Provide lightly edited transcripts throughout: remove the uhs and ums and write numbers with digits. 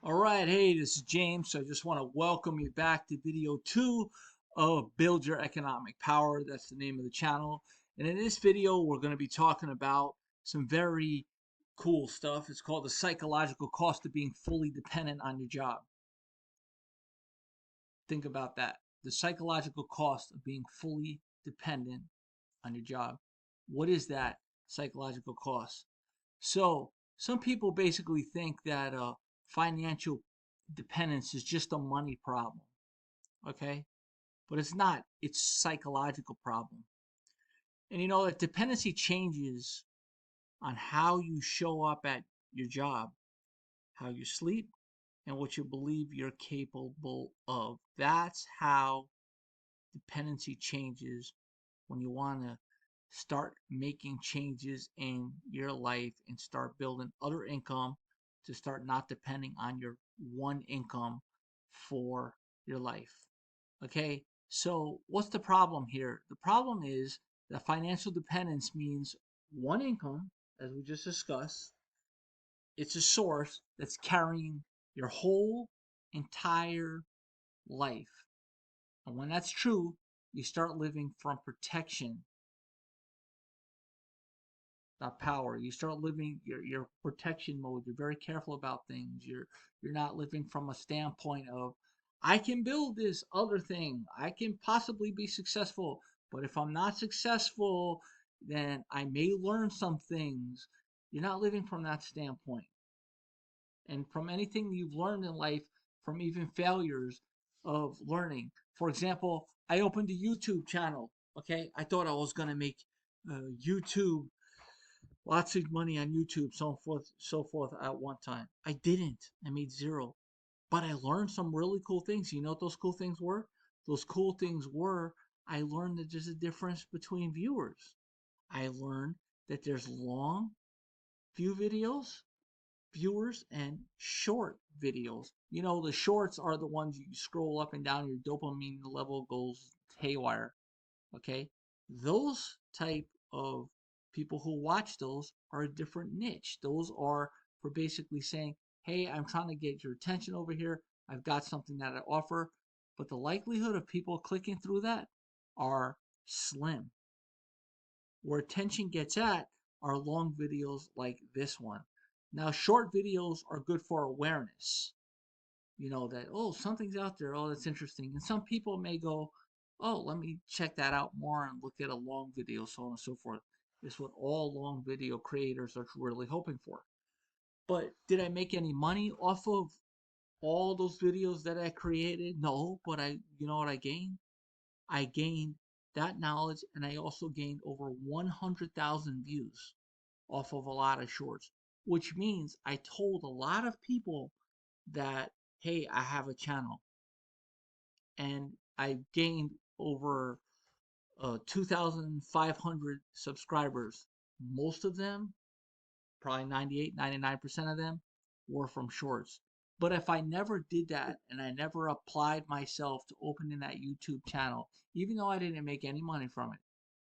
All right, hey, this is James. So I just want to welcome you back to video 2 of Build Your Economic Power. That's the name of the channel. And in this video, we're going to be talking about some very cool stuff. It's called the psychological cost of being fully dependent on your job. Think about that. The psychological cost of being fully dependent on your job. What is that psychological cost? So, some people basically think that financial dependence is just a money problem, okay? But it's not. It's a psychological problem. And you know that dependency changes on how you show up at your job, how you sleep, and what you believe you're capable of. That's how dependency changes when you want to start making changes in your life and start building other income to start not depending on your one income for your life. Okay, so what's the problem here? The problem is that financial dependence means one income, as we just discussed. It's a source that's carrying your whole entire life. And when that's true, you start living from protection, not power. You start living your protection mode. You're very careful about things. You're not living from a standpoint of I can build this other thing. I can possibly be successful. But if I'm not successful, then I may learn some things. You're not living from that standpoint. And from anything you've learned in life, from even failures of learning. For example, I opened a YouTube channel. Okay, I thought I was gonna make YouTube lots of money on YouTube, so forth at one time. I didn't. I made zero. But I learned some really cool things. You know what those cool things were? Those cool things were I learned that there's a difference between viewers. I learned that there's long view videos, viewers, and short videos. You know, the shorts are the ones you scroll up and down, your dopamine level goes haywire. Okay, those type of people who watch those are a different niche. Those are for basically saying, hey, I'm trying to get your attention over here, I've got something that I offer. But the likelihood of people clicking through that are slim. Where attention gets at are long videos like this one. Now, short videos are good for awareness. You know that, oh, something's out there, oh, that's interesting. And some people may go, oh, let me check that out more and look at a long video, so on and so forth. Is what all long video creators are really hoping for. But did I make any money off of all those videos that I created? No, but you know what I gained? I gained that knowledge, and I also gained over 100,000 views off of a lot of shorts, which means I told a lot of people that, hey, I have a channel, and I gained over 2,500 subscribers. Most of them, probably 98, 99% of them, were from shorts. But if I never did that and I never applied myself to opening that YouTube channel, even though I didn't make any money from it,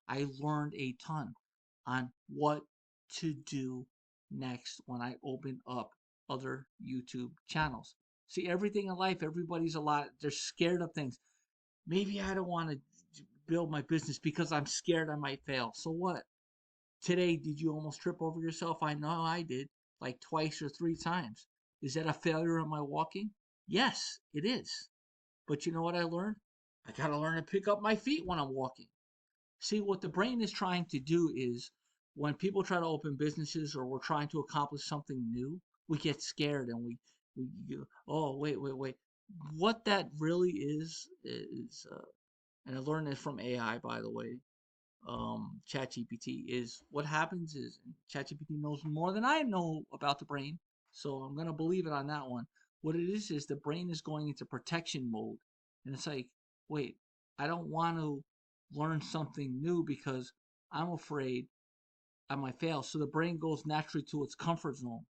I learned a ton on what to do next when I open up other YouTube channels. See, everything in life, everybody's they're scared of things. Maybe I don't want to build my business because I'm scared I might fail. So what? Today, did you almost trip over yourself? I know I did, like twice or three times. Is that a failure in my walking? Yes, it is. But you know what I learned? I got to learn to pick up my feet when I'm walking. See, what the brain is trying to do is when people try to open businesses or we're trying to accomplish something new, we get scared and we oh, wait. What that really is, and I learned this from AI, by the way, ChatGPT, is what happens is ChatGPT knows more than I know about the brain, so I'm gonna believe it on that one. What it is the brain is going into protection mode, and it's like, wait, I don't want to learn something new because I'm afraid I might fail. So the brain goes naturally to its comfort zone,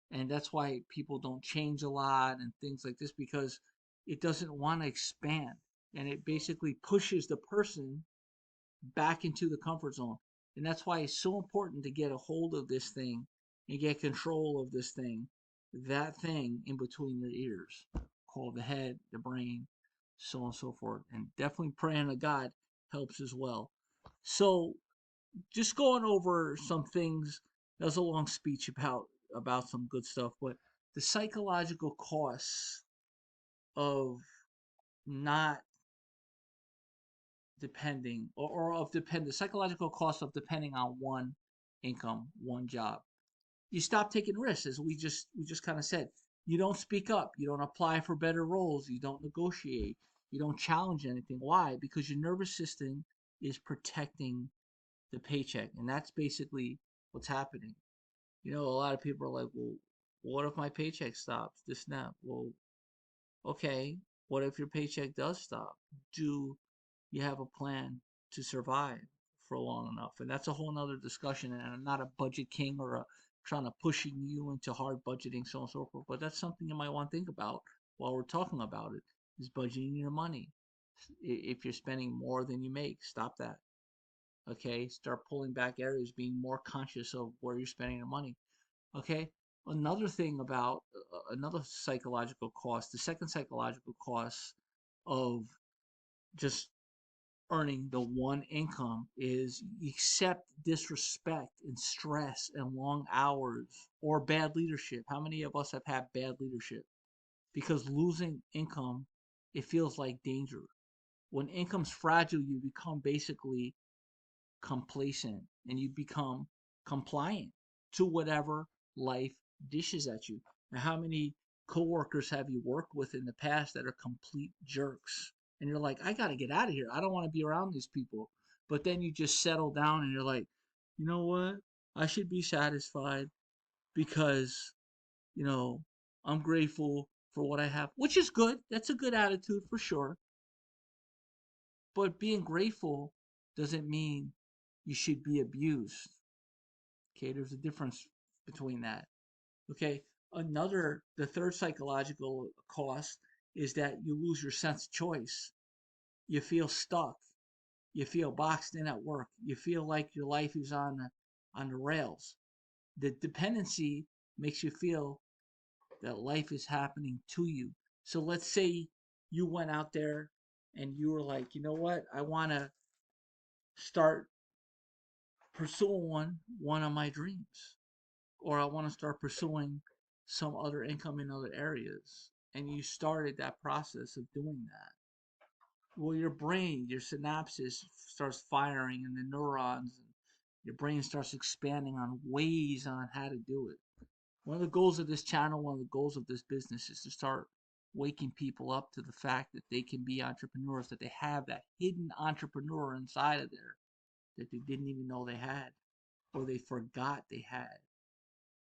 and that's why people don't change a lot and things like this because it doesn't want to expand, and it basically pushes the person back into the comfort zone. And that's why it's so important to get a hold of this thing and get control of this thing that thing in between your ears called the head, the brain, so on and so forth. And definitely praying to God helps as well. So just going over some things. That was a long speech about some good stuff, but the psychological costs of not depending or of depend the psychological cost of depending on one income, one job. You stop taking risks, as we just kind of said. You don't speak up, you don't apply for better roles, you don't negotiate, you don't challenge anything. Why? Because your nervous system is protecting the paycheck, and that's basically what's happening. A lot of people are like, well, what if my paycheck stops? This and that. Well, okay, what if your paycheck does stop? Do you have a plan to survive for long enough? And that's a whole nother discussion. And I'm not a budget king or trying to pushing you into hard budgeting, so on and so forth. But that's something you might want to think about while we're talking about it, is budgeting your money. If you're spending more than you make, stop that. Okay, start pulling back areas, being more conscious of where you're spending your money. Okay, another thing about another psychological cost, the second psychological cost of just earning the one income, is you accept disrespect and stress and long hours or bad leadership. How many of us have had bad leadership? Because losing income, it feels like danger. When income's fragile, you become basically complacent and you become compliant to whatever life dishes at you. Now, how many coworkers have you worked with in the past that are complete jerks? And you're like, I got to get out of here. I don't want to be around these people. But then you just settle down and you're like, you know what? I should be satisfied because, you know, I'm grateful for what I have, which is good. That's a good attitude for sure. But being grateful doesn't mean you should be abused. Okay, there's a difference between that. Okay, the third psychological cost is that you lose your sense of choice. You feel stuck. You feel boxed in at work. You feel like your life is on the rails. The dependency makes you feel that life is happening to you. So let's say you went out there and you were like, you know what? I want to start pursuing one of my dreams, or I want to start pursuing some other income in other areas. And you started that process of doing that. Well, your brain, your synapses starts firing, and the neurons, and your brain starts expanding on ways on how to do it. One of the goals of this channel, one of the goals of this business, is to start waking people up to the fact that they can be entrepreneurs, that they have that hidden entrepreneur inside of there that they didn't even know they had, or they forgot they had,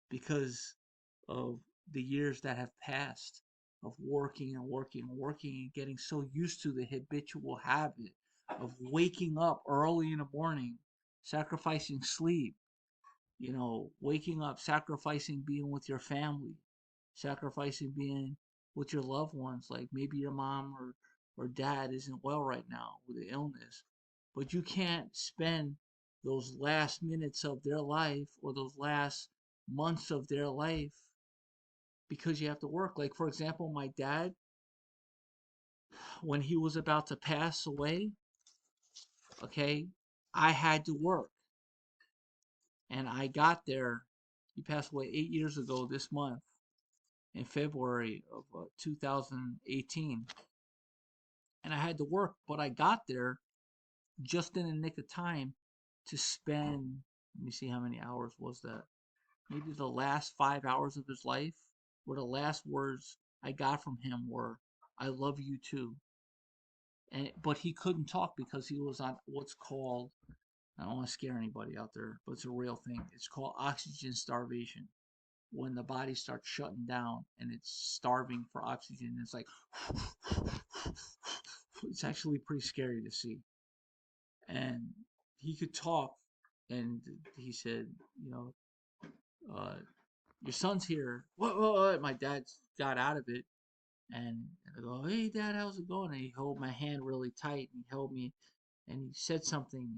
because of the years that have passed of working and working and working and getting so used to the habitual habit of waking up early in the morning, sacrificing sleep, waking up, sacrificing being with your family, sacrificing being with your loved ones. Like maybe your mom or dad isn't well right now with an illness, but you can't spend those last minutes of their life or those last months of their life because you have to work. Like, for example, my dad, when he was about to pass away, okay, I had to work. And I got there. He passed away 8 years ago this month in February of 2018. And I had to work, but I got there just in the nick of time to spend, let me see how many hours was that? Maybe the last 5 hours of his life, where the last words I got from him were, I love you too. But he couldn't talk because he was on what's called, I don't want to scare anybody out there, but it's a real thing. It's called oxygen starvation. When the body starts shutting down and it's starving for oxygen, it's like, it's actually pretty scary to see. And he could talk, and he said, uh, your son's here. What? My dad got out of it, and I go, hey, Dad, how's it going? And he held my hand really tight, and he held me, and he said something,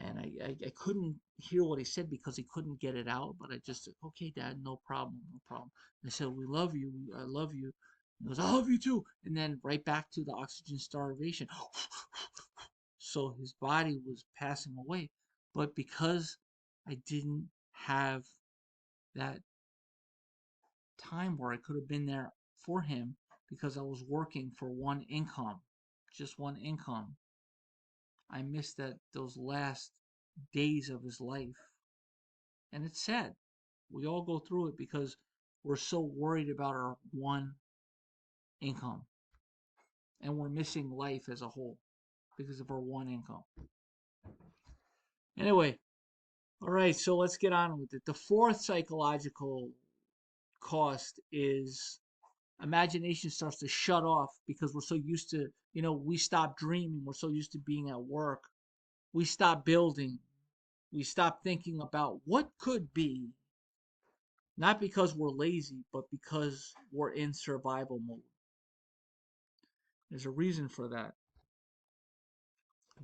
And I couldn't hear what he said because he couldn't get it out. But I just said, okay, Dad, no problem, no problem. I said, we love you. I love you. He goes, I love you too. And then right back to the oxygen starvation. So his body was passing away. But because I didn't have that time where I could have been there for him because I was working for one income, just one income, I missed those last days of his life. And it's sad. We all go through it because we're so worried about our one income and we're missing life as a whole because of our one income. Anyway, all right, so let's get on with it. The fourth psychological cost is imagination starts to shut off because we're so used to, we stop dreaming. We're so used to being at work. We stop building. We stop thinking about what could be. Not because we're lazy, but because we're in survival mode. There's a reason for that.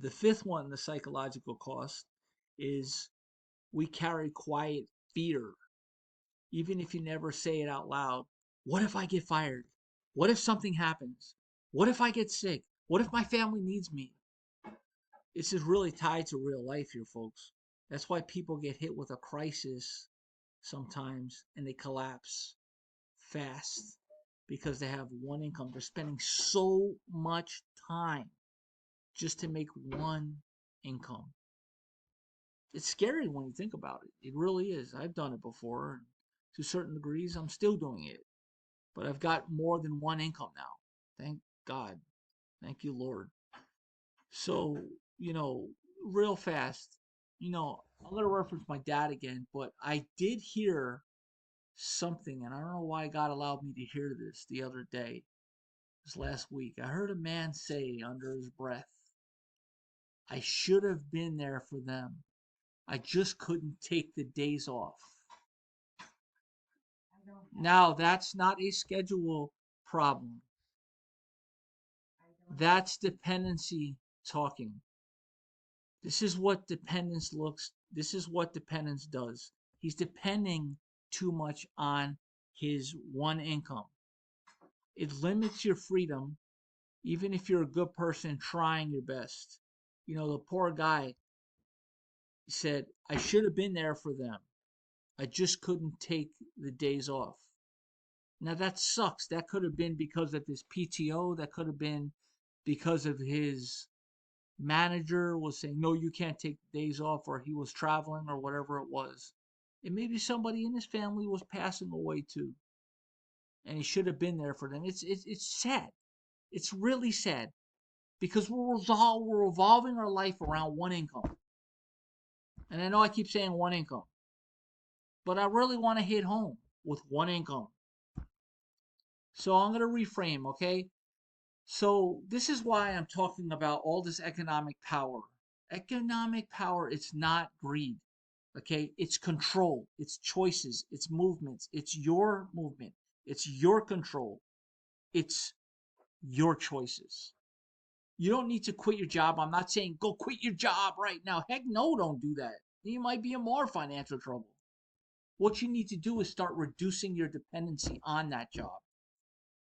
The fifth one, the psychological cost, is we carry quiet fear. Even if you never say it out loud. What if I get fired? What if something happens? What if I get sick? What if my family needs me? This is really tied to real life here, folks. That's why people get hit with a crisis sometimes and they collapse fast because they have one income. They're spending so much time just to make one income. It's scary when you think about it. It really is. I've done it before. And to certain degrees, I'm still doing it. But I've got more than one income now. Thank God. Thank you, Lord. So, real fast, I'm going to reference my dad again, but I did hear something, and I don't know why God allowed me to hear this the other day, this last week. I heard a man say under his breath, I should have been there for them. I just couldn't take the days off. Now, that's not a schedule problem. That's dependency talking. This is what dependence does. He's depending too much on his one income. It limits your freedom, even if you're a good person trying your best. The poor guy said, I should have been there for them. I just couldn't take the days off. Now that sucks. That could have been because of his PTO. That could have been because of his manager was saying, no, you can't take days off, or he was traveling, or whatever it was. And maybe somebody in his family was passing away too. And he should have been there for them. It's sad. It's really sad. Because we're revolving our life around one income. And I know I keep saying one income. But I really want to hit home with one income. So I'm going to reframe, okay? So this is why I'm talking about all this economic power. Economic power, it's not greed. Okay? It's control. It's choices. It's movements. It's your movement. It's your control. It's your choices. You don't need to quit your job. I'm not saying go quit your job right now. Heck no, don't do that. You might be in more financial trouble. What you need to do is start reducing your dependency on that job.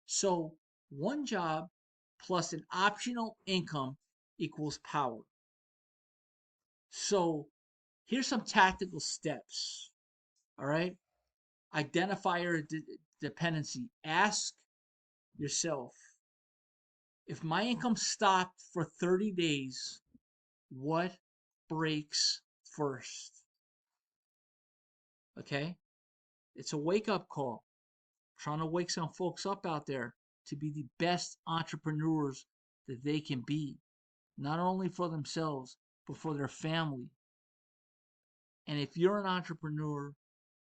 So one job plus an optional income equals power. So here's some tactical steps. All right. Identify your dependency. Ask yourself, if my income stopped for 30 days, what breaks first? Okay. It's a wake up call. Trying to wake some folks up out there to be the best entrepreneurs that they can be, not only for themselves, but for their family. And if you're an entrepreneur,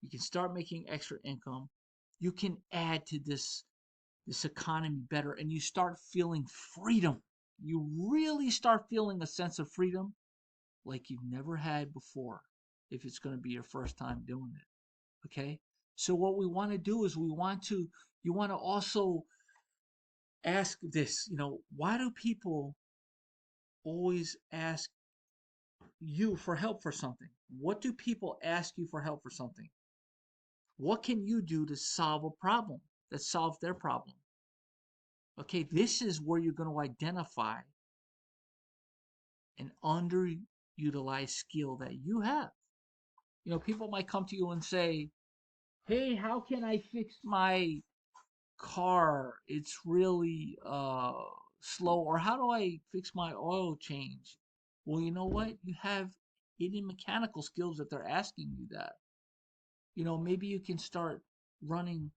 you can start making extra income. You can add to this economy better, and you start feeling freedom. You really start feeling a sense of freedom like you've never had before, if it's going to be your first time doing it. Okay? So what we want to do is you want to also ask this, why do people always ask, you for help for something? What do people ask you for help for something? What can you do to solve a problem that solves their problem? Okay, this is where you're going to identify an underutilized skill that you have. People might come to you and say, "Hey, how can I fix my car? It's really slow." Or, "How do I fix my oil change?" Well, you know what? You have hidden mechanical skills that they're asking you that. Maybe you can start running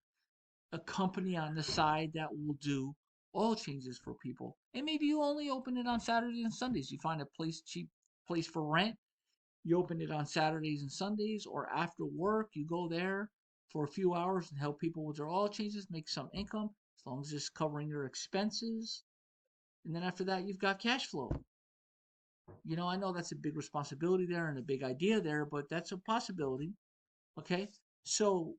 a company on the side that will do oil changes for people. And maybe you only open it on Saturdays and Sundays. You find a cheap place for rent. You open it on Saturdays and Sundays, or after work, you go there for a few hours and help people with their oil changes, make some income, as long as it's covering your expenses. And then after that, you've got cash flow. I know that's a big responsibility there and a big idea there, but that's a possibility. Okay. So,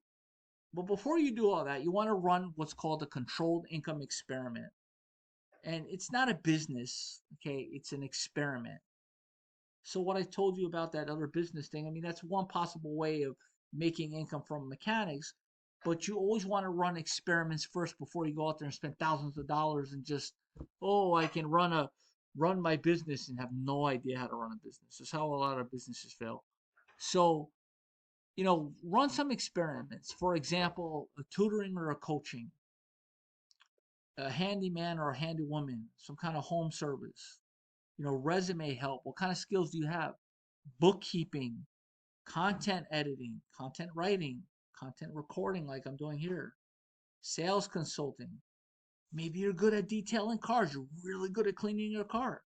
but before you do all that, you want to run what's called a controlled income experiment. And it's not a business, okay? It's an experiment. So what I told you about that other business thing, I mean, that's one possible way of making income from mechanics, but you always want to run experiments first before you go out there and spend thousands of dollars and just, "Oh, I can run my business," and have no idea how to run a business. That's how a lot of businesses fail. So, run some experiments. For example, a tutoring or a coaching, a handyman or a handywoman, some kind of home service, resume help. What kind of skills do you have? Bookkeeping, content editing, content writing, content recording, like I'm doing here, sales consulting. Maybe you're good at detailing cars. You're really good at cleaning your car.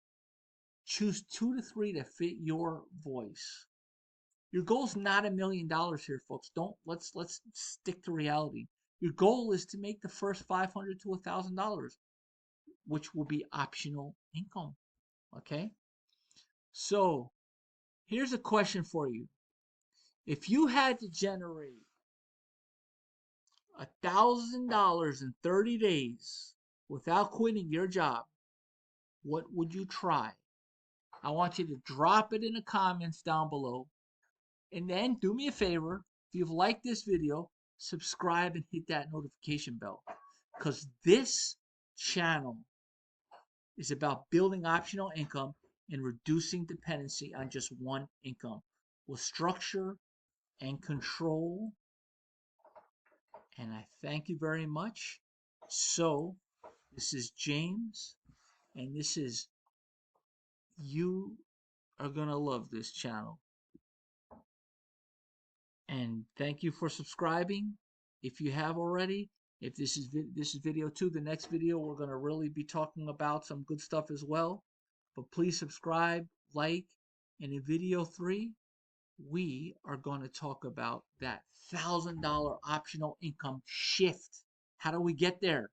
Choose 2 to 3 to fit your voice. Your goal is not $1 million here, folks. Don't let's stick to reality. Your goal is to make the first $500 to $1,000, which will be optional income. Okay. So here's a question for you. If you had to generate $1,000 in 30 days without quitting your job, what would you try? I want you to drop it in the comments down below. And then do me a favor, if you've liked this video, subscribe and hit that notification bell. Because this channel is about building optional income and reducing dependency on just one income with structure and control. And I thank you very much. So, this is James, and this is, you are going to love this channel. And thank you for subscribing if you have already. If this is video 2, the next video we're going to really be talking about some good stuff as well. But please subscribe, like, and in video 3, we are going to talk about that $1,000 optional income shift. How do we get there?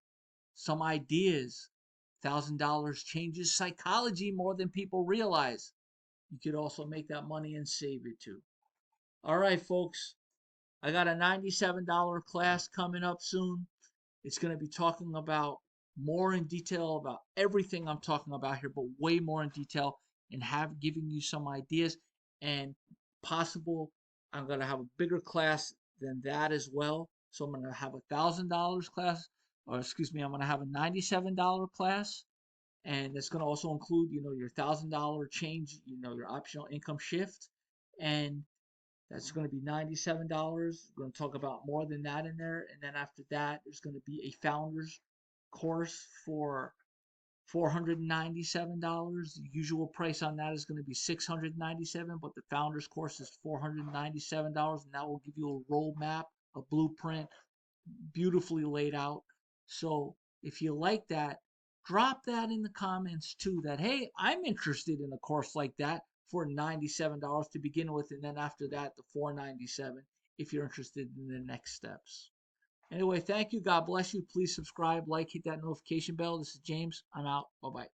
Some ideas. $1,000 changes psychology more than people realize. You could also make that money and save it too. All right, folks. I got a $97 class coming up soon. It's going to be talking about more in detail about everything I'm talking about here, but way more in detail, and giving you some ideas, and possible I'm going to have a bigger class than that as well. So I'm going to have $1,000 class, or excuse me, I'm going to have a $97 class, and it's going to also include, your $1,000 change, your optional income shift, and that's going to be $97. We're going to talk about more than that in there. And then after that, there's going to be a founder's course for $497. The usual price on that is going to be $697, but the founder's course is $497, and that will give you a roadmap, a blueprint, beautifully laid out. So if you like that, drop that in the comments too, that, hey, I'm interested in a course like that for $97 to begin with, and then after that, the $497 if you're interested in the next steps. Anyway, thank you. God bless you. Please subscribe, like, hit that notification bell. This is James. I'm out. Bye-bye.